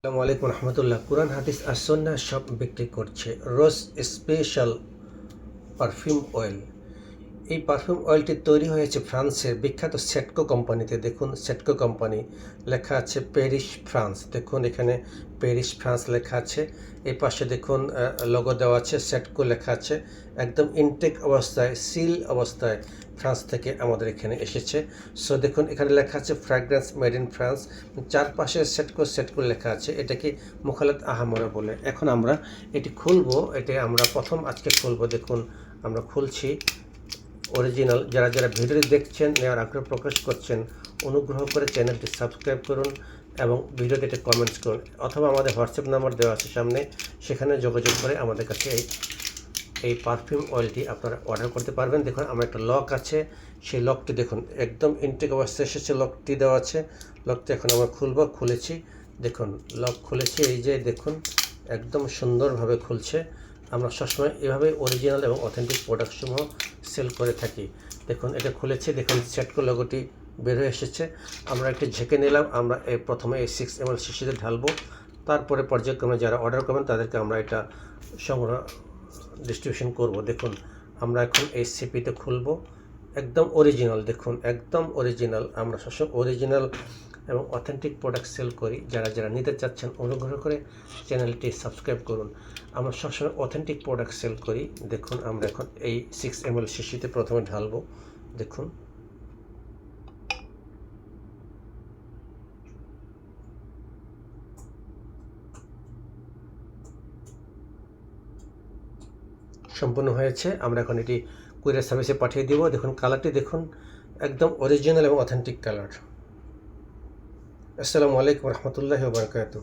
আসসালামু আলাইকুম রহমতুল্লাহ। কোরআন হাদিস আর সুন্নাহ সব বিক্রি করছে রোজ স্পেশাল পারফিউম অয়েল। এই পারফিউম অয়েলটি তৈরি হয়েছে ফ্রান্সের বিখ্যাত সেটকো কোম্পানিতে। দেখুন, সেটকো কোম্পানি লেখা আছে প্যারিস ফ্রান্স। দেখুন, এখানে প্যারিস ফ্রান্স লেখা আছে। এই পাশে দেখুন লোগো দেওয়া আছে, সেটকো লেখা আছে। একদম ইনটেক অবস্থায়, সিল অবস্থায় ফ্রান্স থেকে আমাদের এখানে এসেছে। সো দেখুন, এখানে লেখা আছে ফ্র্যাগ্রেন্স মেড ইন ফ্রান্স। চারপাশে সেটকো সেটকো লেখা আছে। এটাকে মুখালাত আহমরা বলে। এখন আমরা এটি খুলবো। এটা আমরা প্রথম আজকে খুলবো। দেখুন, আমরা খুলছি অরিজিনাল। যারা যারা ভিডিওটি দেখছেন, নেওয়ার আগ্রহ প্রকাশ করছেন, অনুগ্রহ করে চ্যানেলটি সাবস্ক্রাইব করুন এবং ভিডিওতে একটা কমেন্টস করুন, অথবা আমাদের হোয়াটসঅ্যাপ নাম্বার দেওয়া আছে সামনে, সেখানে যোগাযোগ করে আমাদের কাছে এই পারফিউম অয়েলটি আপনারা অর্ডার করতে পারবেন। দেখুন, আমার একটা লক আছে, সেই লকটি দেখুন একদম ইনটেক অবস্থায় এসেছে। লকটি দেওয়া আছে, লকটি এখন আমরা খুলবো। খুলেছি, দেখুন লক খুলেছি। এই যে দেখুন, একদম সুন্দরভাবে খুলছে। আমরা সবসময় এভাবে অরিজিনাল এবং অথেন্টিক প্রোডাক্টসমূহ সেল করে থাকি। দেখুন, এটা খুলেছি। দেখুন, সেটকো লোগোটি বের হয়ে এসেছে। আমরা একটু ঝেঁকে নিলাম। আমরা প্রথমে এই 6 ml শিশিতে ঢালবো। তারপরে পর্যায়ক্রমে যারা অর্ডার করবেন তাদেরকে আমরা এটা সংগ্রহ ডিস্ট্রিবিউশন করব। দেখুন, আমরা এখন এই সিপিতে খুলব। একদম অরিজিনাল, দেখুন একদম অরিজিনাল। আমরা সবসময় অরিজিনাল এবং অথেন্টিক প্রোডাক্ট সেল করি। যারা যারা নিতে চাচ্ছেন, অনুগ্রহ করে চ্যানেলটি সাবস্ক্রাইব করুন। আমরা সবসময় অথেন্টিক প্রোডাক্ট সেল করি। দেখুন, আমরা এখন এই 6 ml শিশিতে প্রথমে ঢালবো। দেখুন, সম্পূর্ণ হয়েছে। আমরা এখন এটি কুরিয়ার সার্ভিসে পাঠিয়ে দিব। দেখুন, কালারটি দেখুন একদম অরিজিনাল এবং অথেন্টিক কালার। আসসালামু আলাইকুম রহমতুল্লাহি ওয়া বারাকাতুহু।